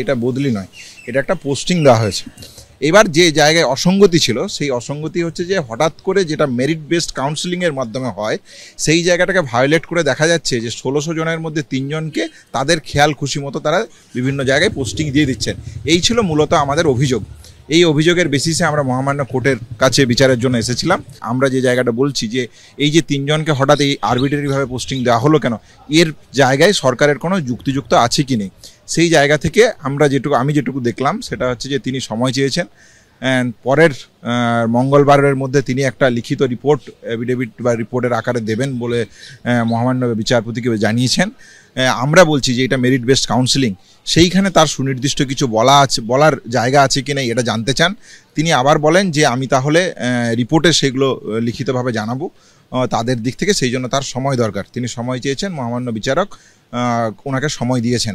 এটা বদলি নয়, এটা একটা পোস্টিং দেওয়া হয়েছে। এবার যে জায়গায় অসঙ্গতি ছিল সেই অসঙ্গতি হচ্ছে যে হঠাৎ করে যেটা মেরিট বেসড কাউন্সিলিংয়ের মাধ্যমে হয় সেই জায়গাটাকে ভায়োলেট করে দেখা যাচ্ছে যে 1600 জনের মধ্যে 3 জনকে তাদের খেয়াল খুশি মতো তারা বিভিন্ন জায়গায় পোস্টিং দিয়ে দিচ্ছেন। এই ছিল মূলত আমাদের অভিযোগ। এই অভিযোগের বেসিসে আমরা মহামান্য কোর্টের কাছে বিচারের জন্য এসেছিলাম। আমরা যে জায়গাটা বলছি যে এই যে 3 জনকে হঠাৎ এই আরবিটারিভাবে পোস্টিং দেওয়া হলো কেন, এর জায়গায় সরকারের কোনো যুক্তিযুক্ত আছে কি নেই, সেই জায়গা থেকে আমি যেটুকু দেখলাম সেটা হচ্ছে যে তিনি সময় চেয়েছেন। পরের মঙ্গলবারের মধ্যে তিনি একটা লিখিত রিপোর্ট এফিডেভিট বা রিপোর্টের আকারে দেবেন বলে মহামান্য বিচারপতিকে জানিয়েছেন। আমরা বলছি যে এটা মেরিট বেসড কাউন্সিলিং, সেইখানে তার সুনির্দিষ্ট কিছু বলার জায়গা আছে কি না এটা জানতে চান। তিনি আবার বলেন যে আমি তাহলে রিপোর্টে সেগুলো লিখিতভাবে জানাবো তাদের দিক থেকে, সেই জন্য তার সময় দরকার। তিনি সময় চেয়েছেন, মহামান্য বিচারক ওনাকে সময় দিয়েছেন।